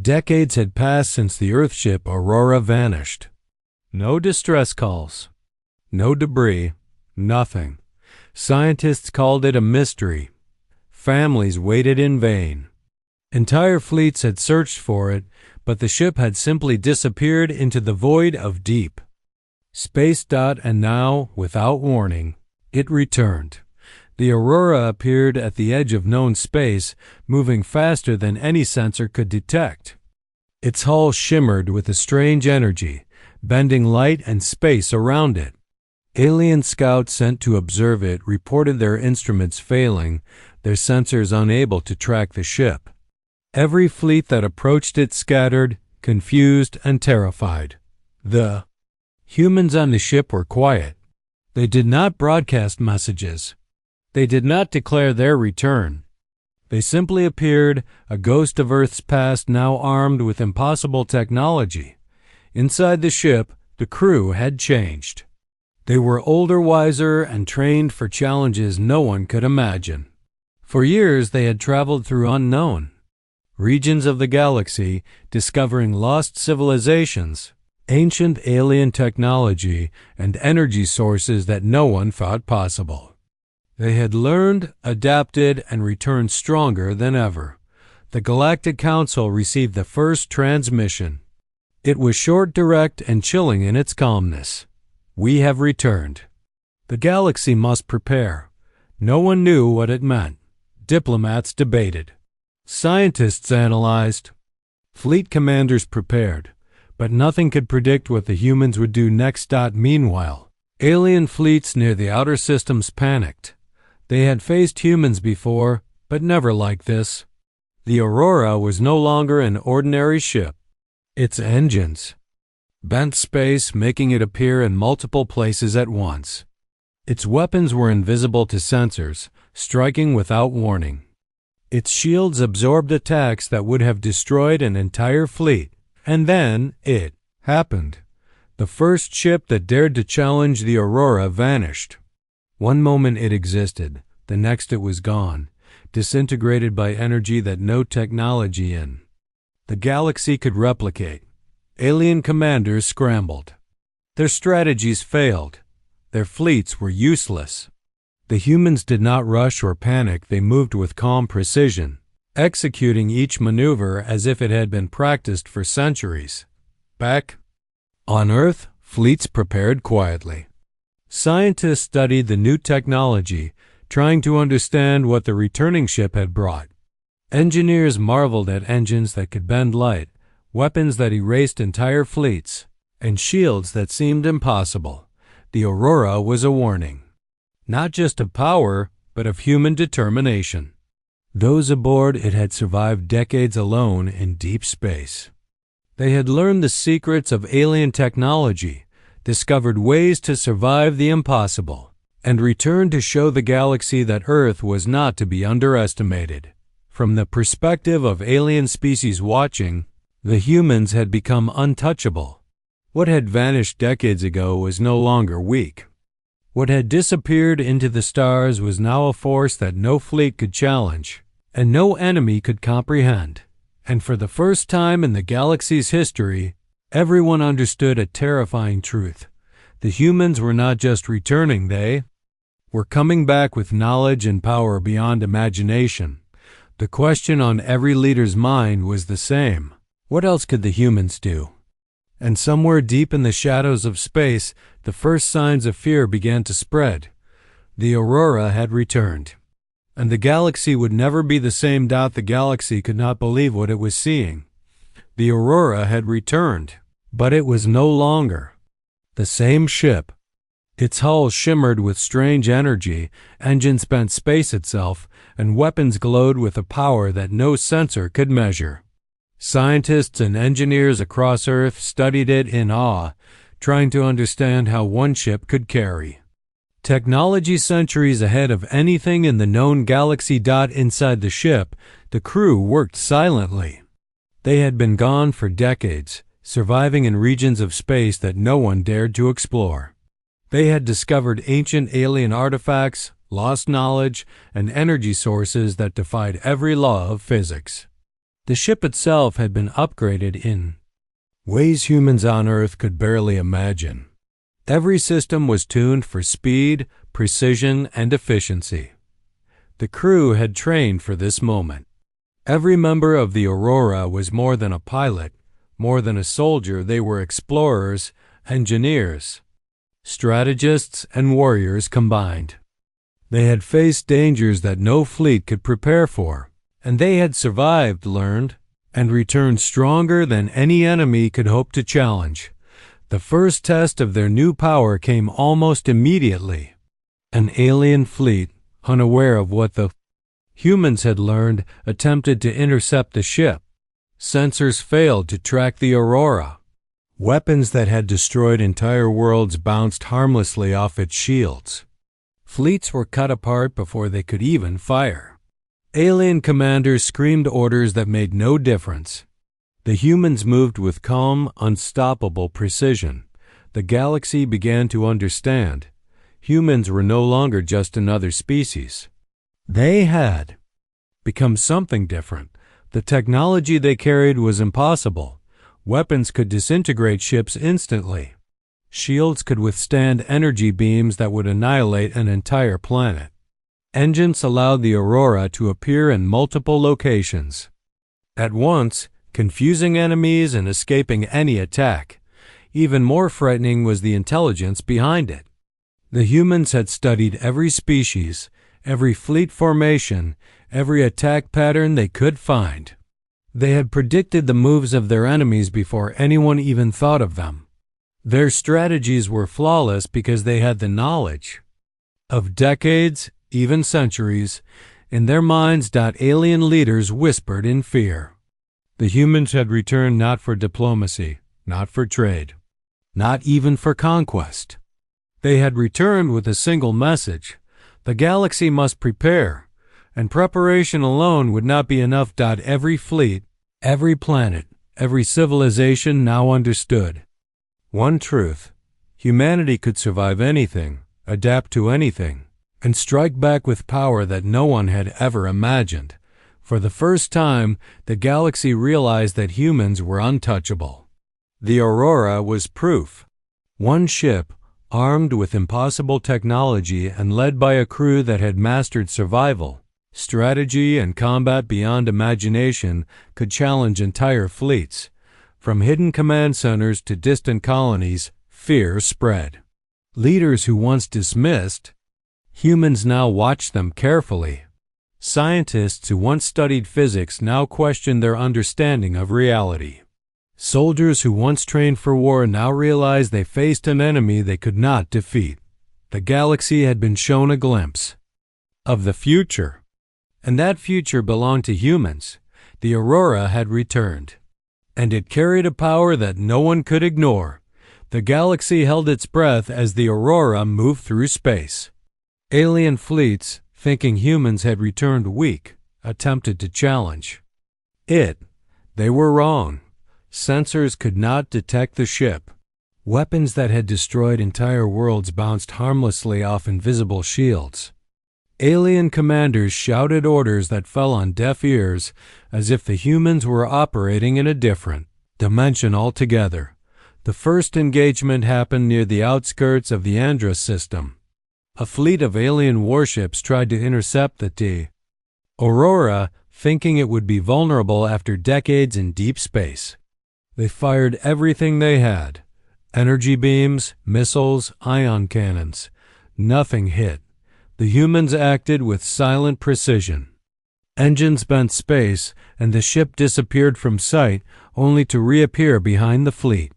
Decades had passed since the Earthship Aurora vanished. No distress calls. No debris. Nothing. Scientists called it a mystery. Families waited in vain. Entire fleets had searched for it, but the ship had simply disappeared into the void of deep space. And now, without warning, it returned. The Aurora appeared at the edge of known space, moving faster than any sensor could detect. Its hull shimmered with a strange energy, bending light and space around it. Alien scouts sent to observe it reported their instruments failing, their sensors unable to track the ship. Every fleet that approached it scattered, confused, and terrified. The humans on the ship were quiet. They did not broadcast messages. They did not declare their return. They simply appeared, a ghost of Earth's past now armed with impossible technology. Inside the ship, the crew had changed. They were older, wiser, and trained for challenges no one could imagine. For years they had traveled through unknown regions of the galaxy, discovering lost civilizations, ancient alien technology, and energy sources that no one thought possible. They had learned, adapted, and returned stronger than ever. The Galactic Council received the first transmission. It was short, direct, and chilling in its calmness. We have returned. The galaxy must prepare. No one knew what it meant. Diplomats debated. Scientists analyzed. Fleet commanders prepared. But nothing could predict what the humans would do next. Meanwhile, alien fleets near the outer systems panicked. They had faced humans before, but never like this. The Aurora was no longer an ordinary ship. Its engines bent space, making it appear in multiple places at once. Its weapons were invisible to sensors, striking without warning. Its shields absorbed attacks that would have destroyed an entire fleet. And then it happened. The first ship that dared to challenge the Aurora vanished. One moment it existed, the next it was gone, disintegrated by energy that no technology in the galaxy could replicate. Alien commanders scrambled. Their strategies failed. Their fleets were useless. The humans did not rush or panic. They moved with calm precision, executing each maneuver as if it had been practiced for centuries. Back on Earth, fleets prepared quietly. Scientists studied the new technology, trying to understand what the returning ship had brought. Engineers marveled at engines that could bend light, weapons that erased entire fleets, and shields that seemed impossible. The Aurora was a warning, not just of power, but of human determination. Those aboard it had survived decades alone in deep space. They had learned the secrets of alien technology, discovered ways to survive the impossible, and returned to show the galaxy that Earth was not to be underestimated. From the perspective of alien species watching, the humans had become untouchable. What had vanished decades ago was no longer weak. What had disappeared into the stars was now a force that no fleet could challenge, and no enemy could comprehend. And for the first time in the galaxy's history, everyone understood a terrifying truth. The humans were not just returning, they were coming back with knowledge and power beyond imagination. The question on every leader's mind was the same. What else could the humans do? And somewhere deep in the shadows of space, the first signs of fear began to spread. The Aurora had returned, and the galaxy would never be the same. The galaxy could not believe what it was seeing. The Aurora had returned, but it was no longer the same ship. Its hull shimmered with strange energy, engines bent space itself, and weapons glowed with a power that no sensor could measure. Scientists and engineers across Earth studied it in awe, trying to understand how one ship could carry technology centuries ahead of anything in the known galaxy. Inside the ship, the crew worked silently. They had been gone for decades, surviving in regions of space that no one dared to explore. They had discovered ancient alien artifacts, lost knowledge, and energy sources that defied every law of physics. The ship itself had been upgraded in ways humans on Earth could barely imagine. Every system was tuned for speed, precision, and efficiency. The crew had trained for this moment. Every member of the Aurora was more than a pilot, more than a soldier. They were explorers, engineers, strategists, and warriors combined. They had faced dangers that no fleet could prepare for, and they had survived, learned, and returned stronger than any enemy could hope to challenge. The first test of their new power came almost immediately. An alien fleet, unaware of what the humans had learned, attempted to intercept the ship. Sensors failed to track the Aurora. Weapons that had destroyed entire worlds bounced harmlessly off its shields. Fleets were cut apart before they could even fire. Alien commanders screamed orders that made no difference. The humans moved with calm, unstoppable precision. The galaxy began to understand. Humans were no longer just another species. They had become something different. The technology they carried was impossible. Weapons could disintegrate ships instantly. Shields could withstand energy beams that would annihilate an entire planet. Engines allowed the Aurora to appear in multiple locations at once, confusing enemies and escaping any attack. Even more frightening was the intelligence behind it. The humans had studied every species, every fleet formation, every attack pattern they could find. They had predicted the moves of their enemies before anyone even thought of them. Their strategies were flawless because they had the knowledge of decades, even centuries. In their minds, alien leaders whispered in fear. The humans had returned not for diplomacy, not for trade, not even for conquest. They had returned with a single message: the galaxy must prepare, and preparation alone would not be enough. Every fleet, every planet, every civilization now understood one truth: humanity could survive anything, adapt to anything, and strike back with power that no one had ever imagined. For the first time, the galaxy realized that humans were untouchable. The Aurora was proof. One ship, armed with impossible technology and led by a crew that had mastered survival, strategy, and combat beyond imagination, could challenge entire fleets. From hidden command centers to distant colonies, fear spread. Leaders who once dismissed humans now watched them carefully. Scientists who once studied physics now questioned their understanding of reality. Soldiers who once trained for war now realized they faced an enemy they could not defeat. The galaxy had been shown a glimpse of the future, and that future belonged to humans. The Aurora had returned, and it carried a power that no one could ignore. The galaxy held its breath as the Aurora moved through space. Alien fleets, thinking humans had returned weak, attempted to challenge it. They were wrong. Sensors could not detect the ship. Weapons that had destroyed entire worlds bounced harmlessly off invisible shields. Alien commanders shouted orders that fell on deaf ears, as if the humans were operating in a different dimension altogether. The first engagement happened near the outskirts of the Andros system. A fleet of alien warships tried to intercept the Aurora, thinking it would be vulnerable after decades in deep space. They fired everything they had: energy beams, missiles, ion cannons. Nothing hit. The humans acted with silent precision. Engines bent space, and the ship disappeared from sight, only to reappear behind the fleet.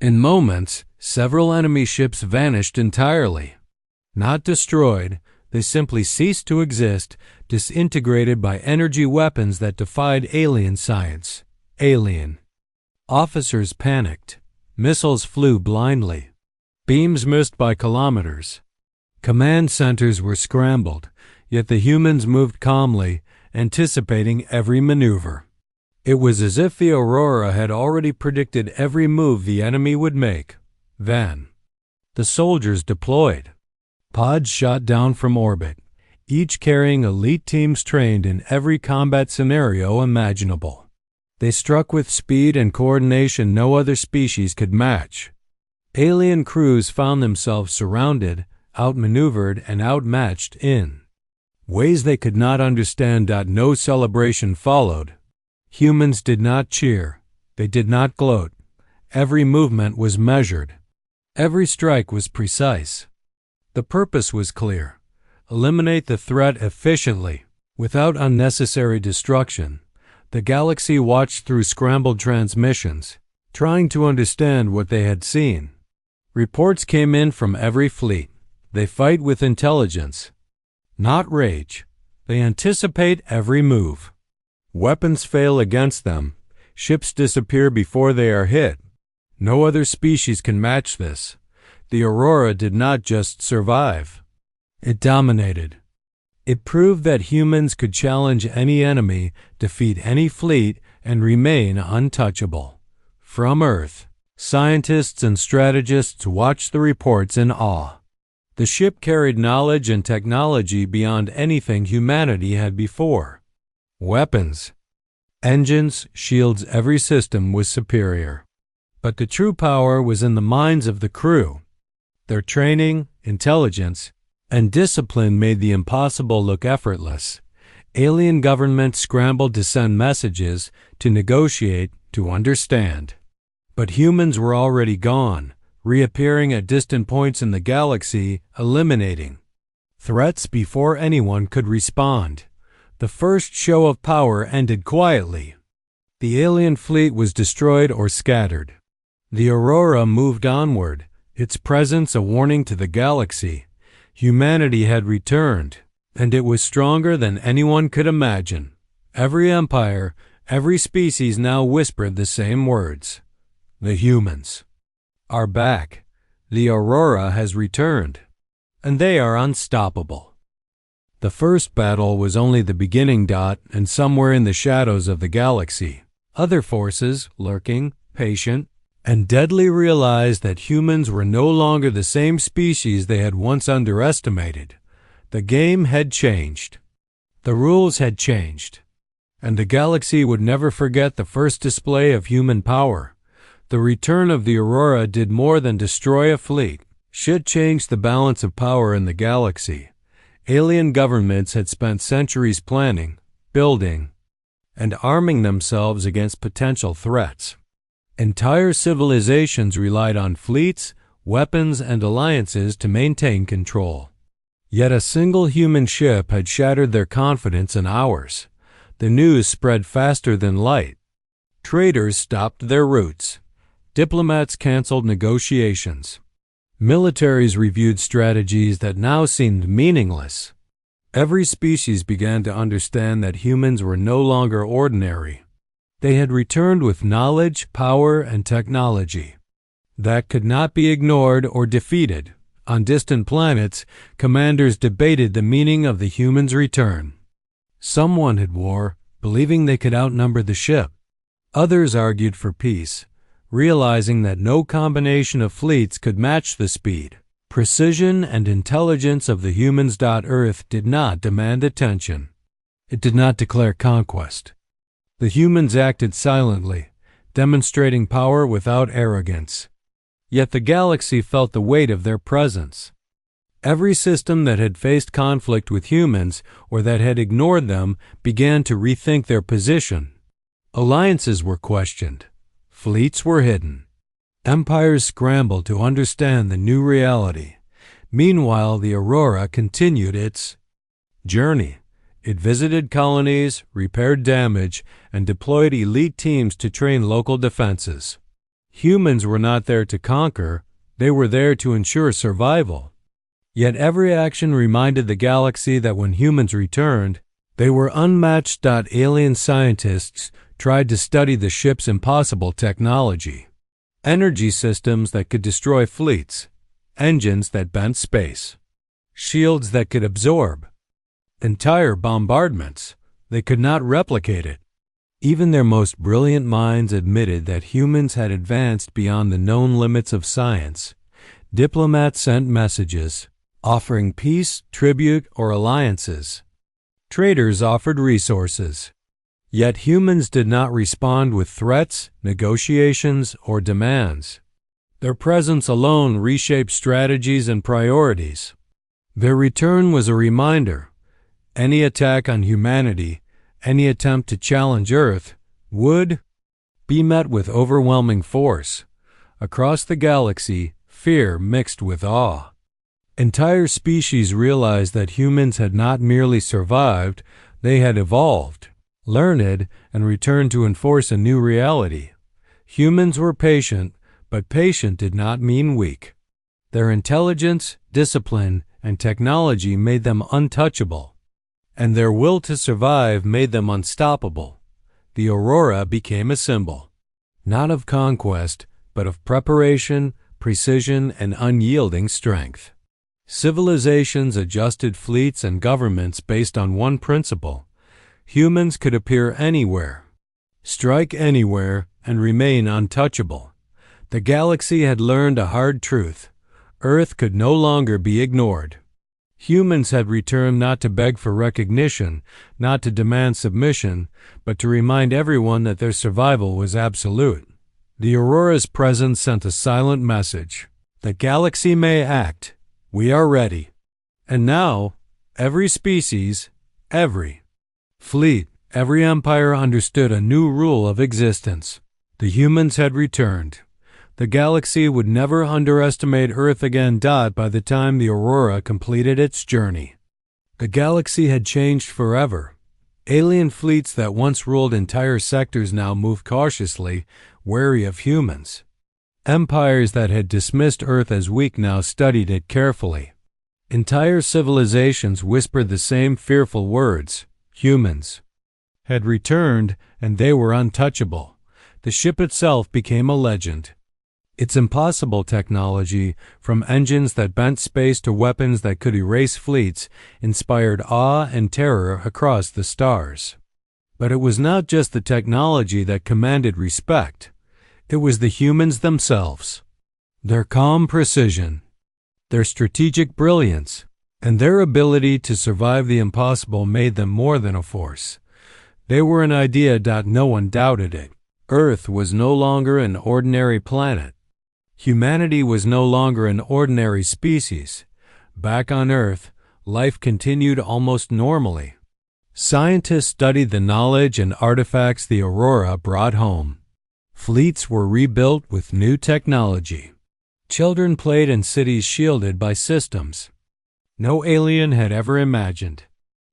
In moments, several enemy ships vanished entirely. Not destroyed, they simply ceased to exist, disintegrated by energy weapons that defied alien science. Alien officers panicked. Missiles flew blindly. Beams missed by kilometers. Command centers were scrambled, yet the humans moved calmly, anticipating every maneuver. It was as if the Aurora had already predicted every move the enemy would make. Then, the soldiers deployed. Pods shot down from orbit, each carrying elite teams trained in every combat scenario imaginable. They struck with speed and coordination no other species could match. Alien crews found themselves surrounded, outmaneuvered, and outmatched in ways they could not understand. No celebration followed. Humans did not cheer. They did not gloat. Every movement was measured. Every strike was precise. The purpose was clear: eliminate the threat efficiently, without unnecessary destruction. The galaxy watched through scrambled transmissions, trying to understand what they had seen. Reports came in from every fleet. They fight with intelligence, not rage. They anticipate every move. Weapons fail against them. Ships disappear before they are hit. No other species can match this. The Aurora did not just survive. It dominated. It proved that humans could challenge any enemy, defeat any fleet, and remain untouchable. From Earth, scientists and strategists watched the reports in awe. The ship carried knowledge and technology beyond anything humanity had before. Weapons, engines, shields, every system was superior. But the true power was in the minds of the crew. Their training, intelligence, and discipline made the impossible look effortless. Alien governments scrambled to send messages, to negotiate, to understand. But humans were already gone, reappearing at distant points in the galaxy, eliminating threats before anyone could respond. The first show of power ended quietly. The alien fleet was destroyed or scattered. The Aurora moved onward, its presence a warning to the galaxy. Humanity had returned, and it was stronger than anyone could imagine. Every empire, every species now whispered the same words. The humans are back. The Aurora has returned, and they are unstoppable. The first battle was only the beginning. And somewhere in the shadows of the galaxy, other forces, lurking, patient, and deadly, realized that humans were no longer the same species they had once underestimated. The game had changed. The rules had changed. And the galaxy would never forget the first display of human power. The return of the Aurora did more than destroy a fleet. It changed the balance of power in the galaxy. Alien governments had spent centuries planning, building, and arming themselves against potential threats. Entire civilizations relied on fleets, weapons, and alliances to maintain control. Yet a single human ship had shattered their confidence in hours. The news spread faster than light. Traders stopped their routes. Diplomats canceled negotiations. Militaries reviewed strategies that now seemed meaningless. Every species began to understand that humans were no longer ordinary. They had returned with knowledge, power, and technology that could not be ignored or defeated. On distant planets, commanders debated the meaning of the humans' return. Some wanted war, believing they could outnumber the ship. Others argued for peace, realizing that no combination of fleets could match the speed, precision, and intelligence of the humans. Earth did not demand attention. It did not declare conquest. The humans acted silently, demonstrating power without arrogance. Yet the galaxy felt the weight of their presence. Every system that had faced conflict with humans or that had ignored them began to rethink their position. Alliances were questioned. Fleets were hidden. Empires scrambled to understand the new reality. Meanwhile, the Aurora continued its journey. It visited colonies, repaired damage, and deployed elite teams to train local defenses. Humans were not there to conquer, they were there to ensure survival. Yet every action reminded the galaxy that when humans returned, they were unmatched. Alien scientists tried to study the ship's impossible technology. Energy systems that could destroy fleets, engines that bent space, shields that could absorb entire bombardments. They could not replicate it. Even their most brilliant minds admitted that humans had advanced beyond the known limits of science. Diplomats sent messages, offering peace, tribute, or alliances. Traders offered resources. Yet humans did not respond with threats, negotiations, or demands. Their presence alone reshaped strategies and priorities. Their return was a reminder. Any attack on humanity, any attempt to challenge Earth, would be met with overwhelming force. Across the galaxy, fear mixed with awe. Entire species realized that humans had not merely survived, they had evolved, learned, and returned to enforce a new reality. Humans were patient, but patient did not mean weak. Their intelligence, discipline, and technology made them untouchable, and their will to survive made them unstoppable. The aurora became a symbol, not of conquest, but of preparation, precision, and unyielding strength. Civilizations adjusted fleets and governments based on one principle: humans could appear anywhere, strike anywhere, and remain untouchable. The galaxy had learned a hard truth: Earth could no longer be ignored. Humans had returned not to beg for recognition, not to demand submission, but to remind everyone that their survival was absolute. The aurora's presence sent a silent message: the galaxy may act. We are ready. And now, every species, every fleet, every empire understood a new rule of existence. The humans had returned. The galaxy would never underestimate Earth again. By the time the aurora completed its journey, the galaxy had changed forever. Alien fleets that once ruled entire sectors now moved cautiously, wary of humans. Empires that had dismissed Earth as weak now studied it carefully. Entire civilizations whispered the same fearful words: humans had returned, and they were untouchable. The ship itself became a legend. Its impossible technology, from engines that bent space to weapons that could erase fleets, inspired awe and terror across the stars. But it was not just the technology that commanded respect. It was the humans themselves. Their calm precision, their strategic brilliance, and their ability to survive the impossible made them more than a force. They were an idea. No one doubted it. Earth was no longer an ordinary planet. Humanity was no longer an ordinary species. Back on Earth, life continued almost normally. Scientists studied the knowledge and artifacts the aurora brought home. Fleets were rebuilt with new technology. Children played in cities shielded by systems no alien had ever imagined.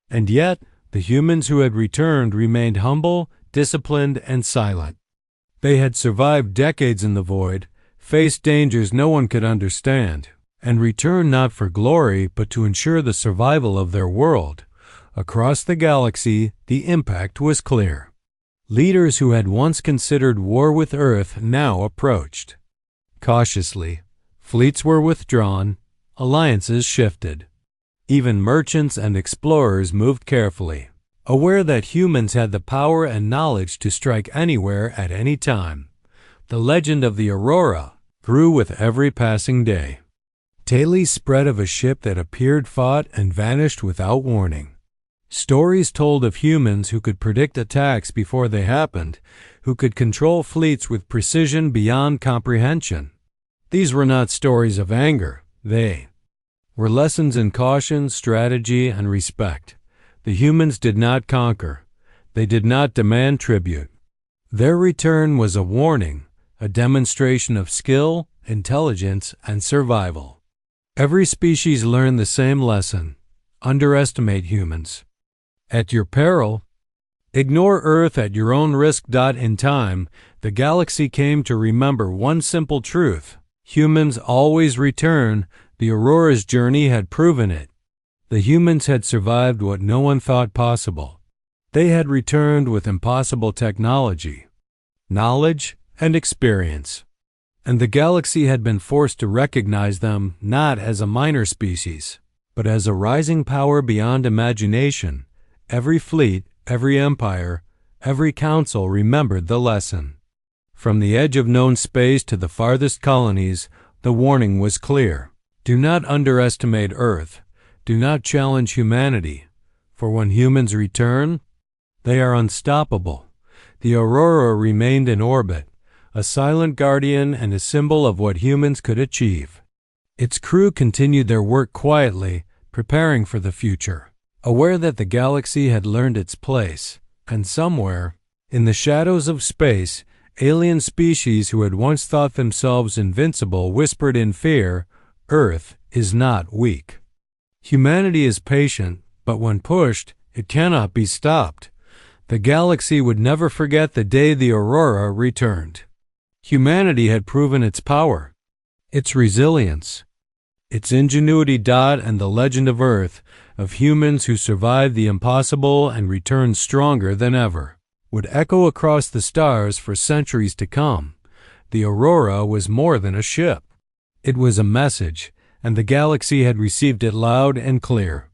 And yet, the humans who had returned remained humble, disciplined, and silent. They had survived decades in the void, faced dangers no one could understand, and returned not for glory but to ensure the survival of their world. Across the galaxy, the impact was clear. Leaders who had once considered war with Earth now approached. Cautiously, fleets were withdrawn, alliances shifted. Even merchants and explorers moved carefully, aware that humans had the power and knowledge to strike anywhere at any time. The legend of the aurora grew with every passing day. Tales spread of a ship that appeared, fought, and vanished without warning. Stories told of humans who could predict attacks before they happened, who could control fleets with precision beyond comprehension. These were not stories of anger. They were lessons in caution, strategy, and respect. The humans did not conquer. They did not demand tribute. Their return was a warning, a demonstration of skill, intelligence, and survival. Every species learned the same lesson: underestimate humans at your peril. Ignore Earth at your own risk. In time, the galaxy came to remember one simple truth: humans always return. The aurora's journey had proven it. The humans had survived what no one thought possible. They had returned with impossible technology, knowledge, and experience. And the galaxy had been forced to recognize them not as a minor species, but as a rising power beyond imagination. Every fleet, every empire, every council remembered the lesson. From the edge of known space to the farthest colonies, the warning was clear. Do not underestimate Earth. Do not challenge humanity. For when humans return, They are unstoppable. The Aurora remained in orbit, a silent guardian and a symbol of what humans could achieve. Its crew continued their work quietly, preparing for the future, aware that the galaxy had learned its place, and somewhere, in the shadows of space, alien species who had once thought themselves invincible whispered in fear, "Earth is not weak." Humanity is patient, but when pushed, it cannot be stopped. The galaxy would never forget the day the Aurora returned. Humanity had proven its power, its resilience, its ingenuity. And the legend of Earth, of humans who survived the impossible and returned stronger than ever, would echo across the stars for centuries to come. The Aurora was more than a ship. It was a message, and the galaxy had received it loud and clear.